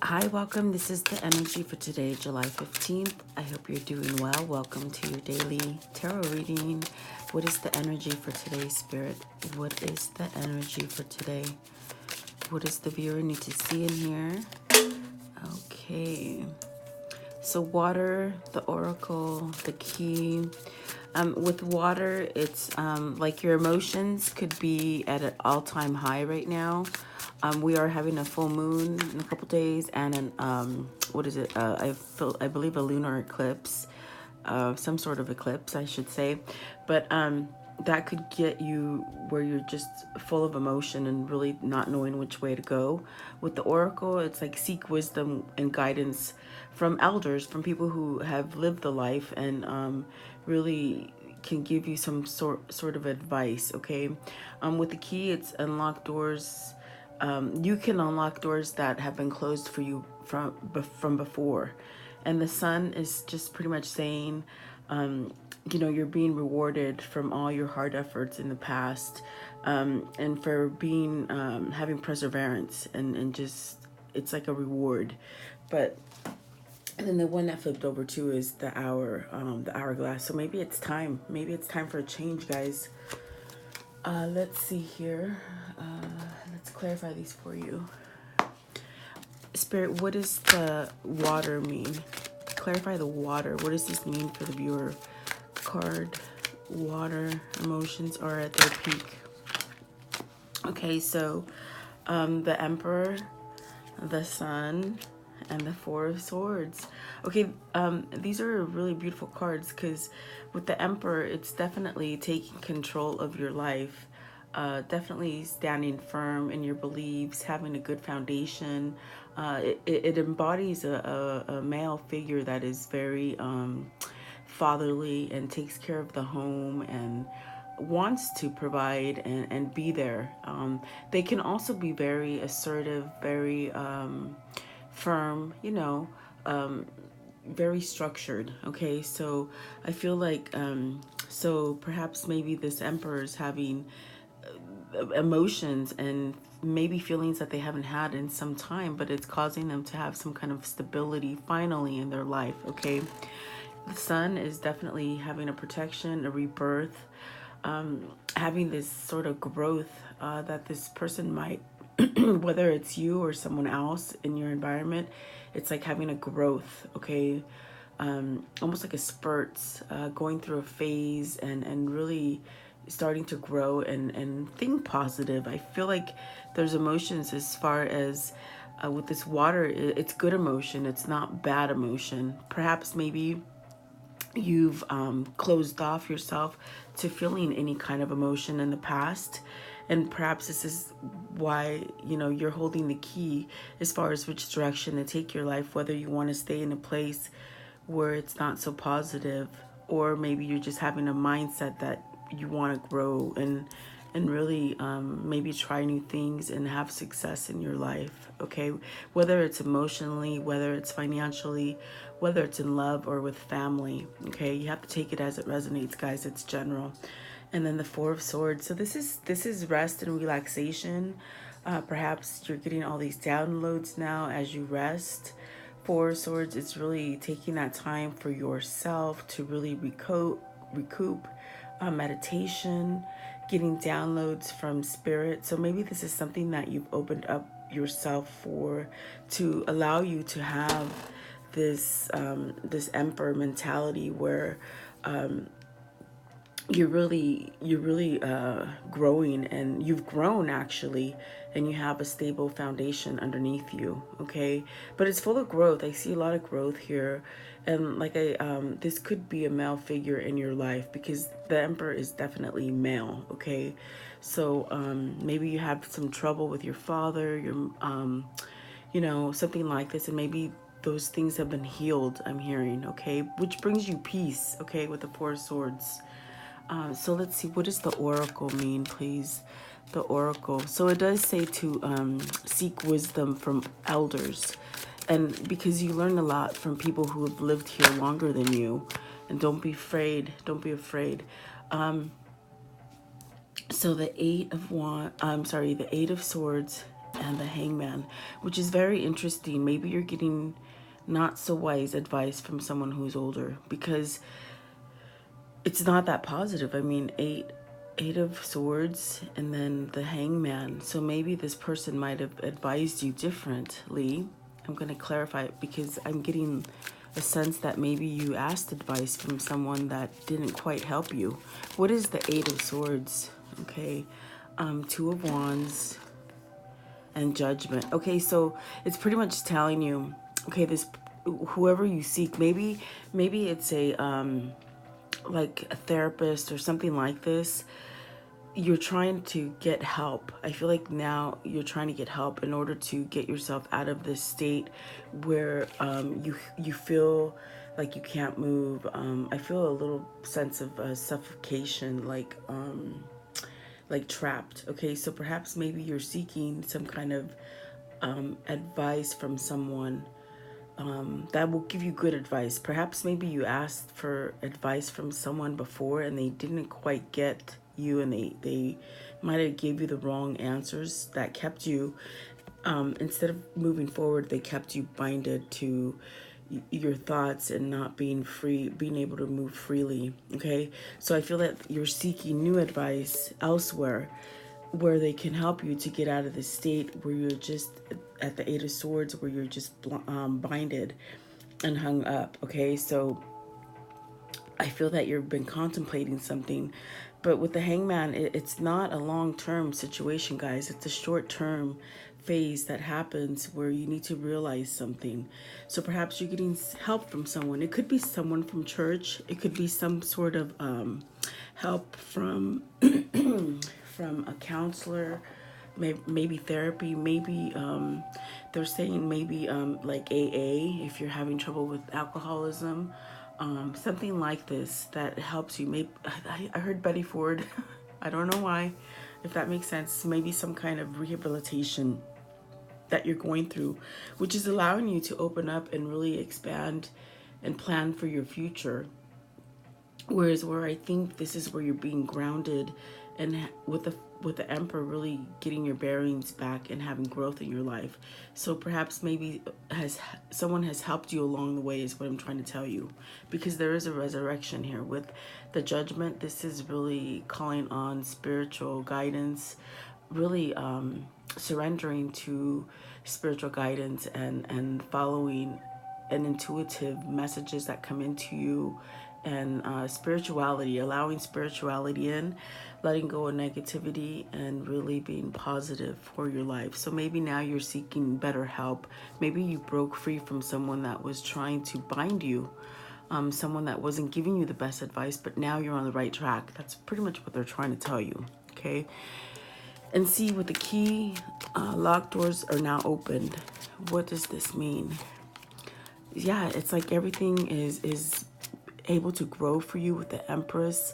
Hi, welcome. This is the energy for today, July 15th. I hope you're doing well. Welcome to your daily tarot reading. What is the energy for today, Spirit? What is the energy for today? What does the viewer need to see in here? Okay. So water, the oracle, the key. With water, it's like your emotions could be at an all-time high right now. We are having a full moon in a couple days and an what is it? I believe a lunar eclipse, some sort of eclipse, I should say. But that could get you where you're just full of emotion and really not knowing which way to go. With the oracle, it's like seek wisdom and guidance from elders, from people who have lived the life and really can give you some sort of advice. Okay, with the key, it's unlock doors. You can unlock doors that have been closed for you from before, and the sun is just pretty much saying, you know, you're being rewarded from all your hard efforts in the past, and for being having perseverance and just it's like a reward. But and then the one that flipped over too is the hourglass. So maybe it's time. Maybe it's time for a change, guys. Let's see here. Let's clarify these for you. Spirit, what does the water mean? Clarify the water. What does this mean for the viewer? Card, water, emotions are at their peak. Okay, so the Emperor, the Sun, and the Four of Swords. Okay, these are really beautiful cards because with the Emperor, it's definitely taking control of your life. Definitely standing firm in your beliefs, having a good foundation. It embodies a male figure that is very fatherly and takes care of the home and wants to provide and be there. They can also be very assertive, very firm, you know, very structured. Okay, so I feel like so perhaps maybe this emperor is having emotions and maybe feelings that they haven't had in some time, but it's causing them to have some kind of stability finally in their life. Okay, the sun is definitely having a protection, a rebirth, having this sort of growth that this person might whether it's you or someone else in your environment, it's like having a growth. Okay, almost like a spurt, going through a phase and really starting to grow and think positive. I feel like there's emotions as far as with this water, it's good emotion. It's not bad emotion. Perhaps maybe you've closed off yourself to feeling any kind of emotion in the past, and perhaps this is why, you know, you're holding the key as far as which direction to take your life, whether you want to stay in a place where it's not so positive, or maybe you're just having a mindset that you want to grow and really maybe try new things and have success in your life. Okay, whether it's emotionally, whether it's financially, whether it's in love or with family. Okay, you have to take it as it resonates, guys. It's general. And then the Four of Swords. So this is rest and relaxation. Perhaps you're getting all these downloads now as you rest. Four of Swords, it's really taking that time for yourself to really recoup, meditation, getting downloads from spirit. So maybe this is something that you've opened up yourself for, to allow you to have this this emperor mentality where you're really growing, and you've grown actually, and you have a stable foundation underneath you. Okay, but it's full of growth. I see a lot of growth here, and like this could be a male figure in your life because the emperor is definitely male. Okay, so maybe you have some trouble with your father, your you know, something like this, and maybe those things have been healed, I'm hearing. Okay, which brings you peace. Okay, with the Four of Swords. So let's see, what does the oracle mean, please? The oracle. So it does say to seek wisdom from elders, and because you learn a lot from people who have lived here longer than you, and don't be afraid. Don't be afraid. So the the Eight of Swords and the Hangman, which is very interesting. Maybe you're getting not so wise advice from someone who's older, because it's not that positive. I mean, eight of swords and then the Hangman. So maybe this person might have advised you differently. I'm going to clarify it because I'm getting a sense that maybe you asked advice from someone that didn't quite help you. What is the Eight of Swords? Okay, Two of Wands and Judgment. Okay, so it's pretty much telling you, okay, this whoever you seek, maybe it's a like a therapist or something like this. You're trying to get help. I feel like now you're trying to get help in order to get yourself out of this state where you feel like you can't move. I feel a little sense of suffocation, like trapped. Okay, so perhaps maybe you're seeking some kind of advice from someone that will give you good advice. Perhaps maybe you asked for advice from someone before and they didn't quite get you, and they might have gave you the wrong answers that kept you, instead of moving forward, they kept you binded to your thoughts and not being free, being able to move freely. Okay, so I feel that you're seeking new advice elsewhere where they can help you to get out of the state where you're just at the Eight of Swords, where you're just binded and hung up. Okay, so I feel that you've been contemplating something, but with the Hangman, it's not a long-term situation, guys. It's a short-term phase that happens where you need to realize something. So perhaps you're getting help from someone. It could be someone from church. It could be some sort of help from from a counselor, maybe therapy, maybe they're saying maybe like AA if you're having trouble with alcoholism. Something like this that helps you. Maybe I heard Betty Ford. I don't know why, if that makes sense. Maybe some kind of rehabilitation that you're going through, which is allowing you to open up and really expand and plan for your future. Whereas where I think this is where you're being grounded, and with the Emperor really getting your bearings back and having growth in your life. So perhaps maybe someone has helped you along the way is what I'm trying to tell you, because there is a resurrection here with the Judgment. This is really calling on spiritual guidance, really surrendering to spiritual guidance and following an intuitive messages that come into you, and spirituality, allowing spirituality in, letting go of negativity, and really being positive for your life. So maybe now you're seeking better help. Maybe you broke free from someone that was trying to bind you, someone that wasn't giving you the best advice, but now you're on the right track. That's pretty much what they're trying to tell you, okay? And see, with the key, locked doors are now opened. What does this mean? Yeah, it's like everything is able to grow for you with the Empress.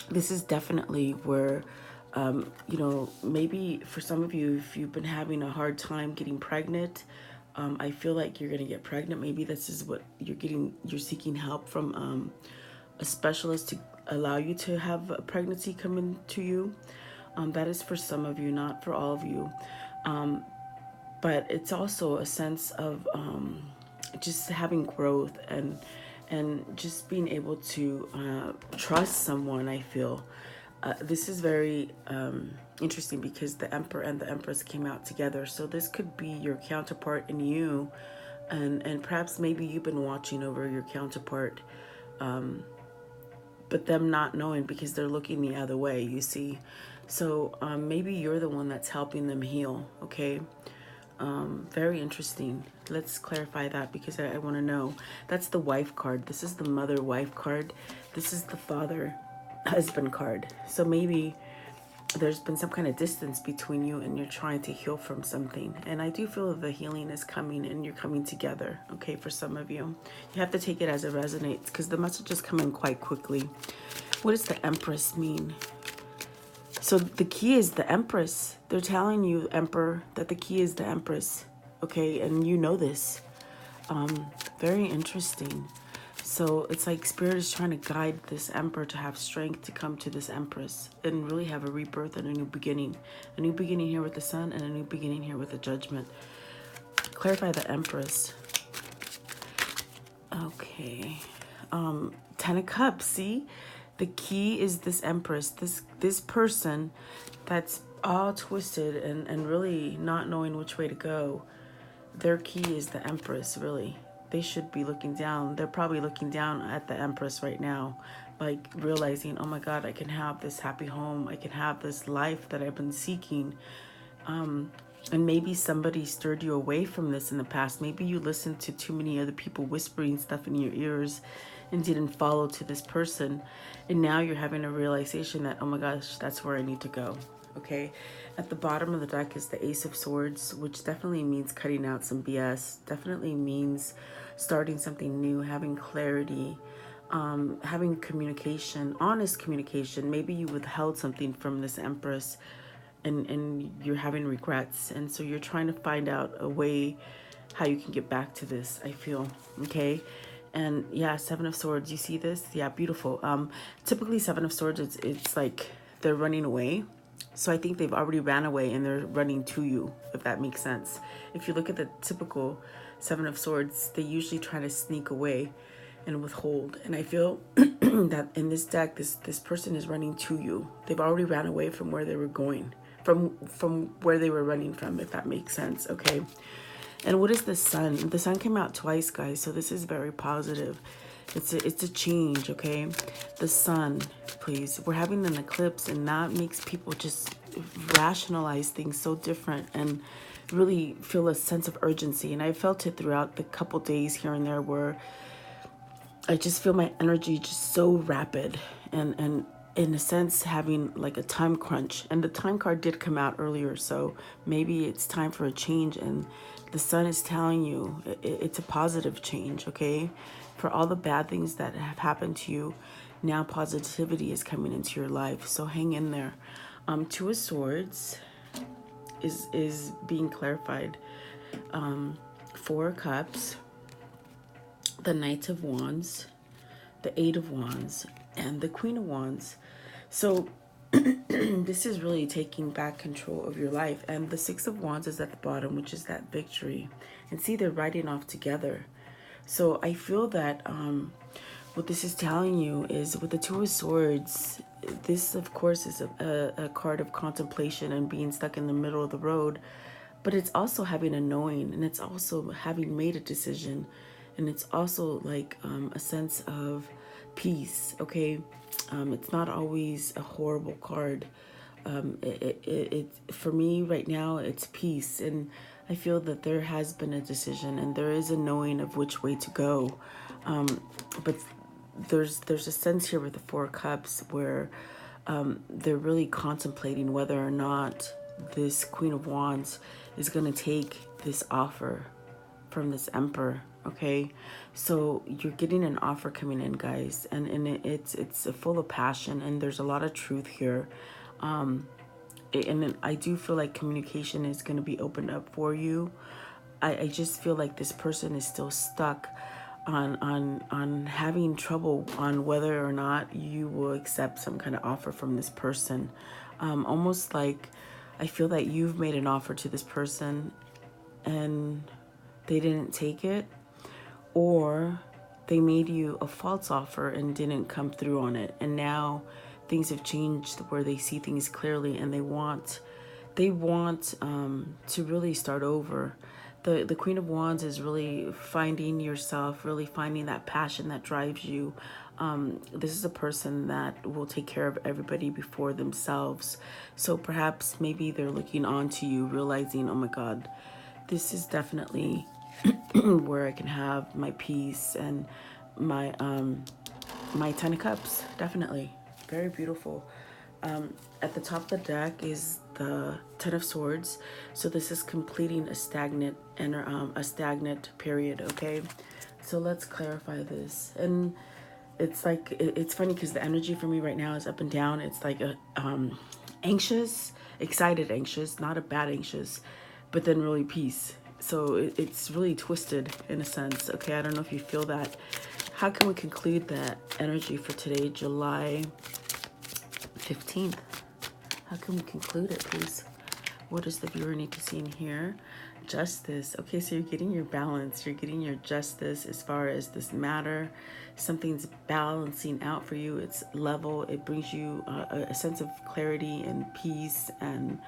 This is definitely where, maybe for some of you, if you've been having a hard time getting pregnant, I feel like you're going to get pregnant. Maybe this is what you're seeking help from a specialist to allow you to have a pregnancy come into you. That is for some of you, not for all of you. But it's also a sense of just having growth and just being able to trust someone. I feel this is very interesting because the Emperor and the Empress came out together. So this could be your counterpart in you, and perhaps maybe you've been watching over your counterpart, but them not knowing because they're looking the other way, you see. So maybe you're the one that's helping them heal, okay? Very interesting. Let's clarify that because I want to know. That's the wife card. This is the mother wife card. This is the father husband card. So maybe there's been some kind of distance between you and you're trying to heal from something. And I do feel that the healing is coming and you're coming together, okay, for some of you. You have to take it as it resonates because the messages come in quite quickly. What does the Empress mean? So the key is the Empress. They're telling you, Emperor, that the key is the Empress, okay? And you know this. Very interesting. So it's like Spirit is trying to guide this Emperor to have strength to come to this Empress and really have a rebirth and a new beginning. A new beginning here with the Sun and a new beginning here with the Judgment. Clarify the Empress. Okay. 10 of Cups, see? The key is this Empress. This person that's all twisted and really not knowing which way to go. Their key is the Empress, really. They should be looking down. They're probably looking down at the Empress right now, like realizing, oh my God, I can have this happy home. I can have this life that I've been seeking. And maybe somebody stirred you away from this in the past. Maybe you listened to too many other people whispering stuff in your ears and didn't follow to this person. And now you're having a realization that, oh my gosh, that's where I need to go. Okay, at the bottom of the deck is the Ace of Swords, which definitely means cutting out some BS. Definitely means starting something new, having clarity, having communication, honest communication. Maybe you withheld something from this Empress and you're having regrets. And so you're trying to find out a way how you can get back to this, I feel. Okay. And yeah, Seven of Swords, you see this? Yeah, beautiful. Typically Seven of Swords, it's like they're running away. So I think they've already ran away and they're running to you, if that makes sense. If you look at the typical Seven of Swords, they usually try to sneak away and withhold. And I feel that in this deck, this person is running to you. They've already ran away from where they were going, from where they were running from, if that makes sense, okay? And what is the Sun? The Sun came out twice, guys, so this is very positive. It's a change, okay? The Sun, please. We're having an eclipse, and that makes people just rationalize things so different and really feel a sense of urgency. And I felt it throughout the couple days here and there where I just feel my energy just so rapid and in a sense having like a time crunch. And the time card did come out earlier, so maybe it's time for a change. And the Sun is telling you it's a positive change, okay? For all the bad things that have happened to you, now positivity is coming into your life. So hang in there. Two of Swords is being clarified. Four of Cups, the Knight of Wands, the Eight of Wands, and the Queen of Wands. So this is really taking back control of your life. And the Six of Wands is at the bottom, which is that victory. And see, they're riding off together. So I feel that what this is telling you is with the Two of Swords, this of course is a card of contemplation and being stuck in the middle of the road, but it's also having a knowing, and it's also having made a decision, and it's also like a sense of peace, okay? It's not always a horrible card. For me right now, it's peace, and I feel that there has been a decision and there is a knowing of which way to go. But there's a sense here with the Four of Cups where they're really contemplating whether or not this Queen of Wands is going to take this offer from this Emperor, okay? So you're getting an offer coming in, guys, and it's full of passion, and there's a lot of truth here. And I do feel like communication is going to be opened up for you. I just feel like this person is still stuck on having trouble on whether or not you will accept some kind of offer from this person. Almost like I feel that you've made an offer to this person and they didn't take it, or they made you a false offer and didn't come through on it. And now things have changed where they see things clearly and they want to really start over. The Queen of Wands is really finding yourself, really finding that passion that drives you. This is a person that will take care of everybody before themselves. So perhaps maybe they're looking on to you, realizing, oh my God, this is definitely where I can have my peace and my my 10 of Cups. Definitely. Very beautiful. At the top of the deck is the Ten of Swords. So this is completing a stagnant period, okay? So let's clarify this. And it's like, it's funny because the energy for me right now is up and down. It's like a anxious, excited anxious, not a bad anxious, but then really peace. So it's really twisted in a sense. Okay, I don't know if you feel that. How can we conclude that energy for today, July 15th? How can we conclude it, please? What does the viewer need to see in here? Justice. Okay, so you're getting your balance. You're getting your justice as far as this matter. Something's balancing out for you. It's level. It brings you a sense of clarity and peace and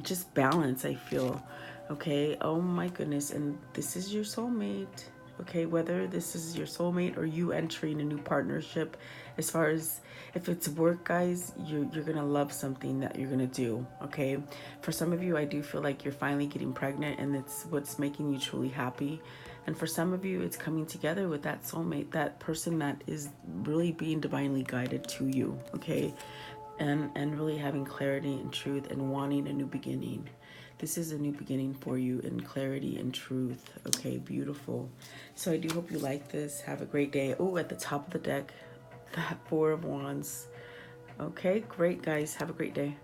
just balance, I feel. Okay, oh my goodness. And this is your soulmate. Okay, whether this is your soulmate or you entering a new partnership, as far as if it's work, guys, you're gonna love something that you're gonna do. Okay, for some of you, I do feel like you're finally getting pregnant, and it's what's making you truly happy. And for some of you, it's coming together with that soulmate, that person that is really being divinely guided to you. Okay, and really having clarity and truth and wanting a new beginning. This is a new beginning for you in clarity and truth. Okay, beautiful. So I do hope you like this. Have a great day. Oh, at the top of the deck, that Four of Wands. Okay, great, guys. Have a great day.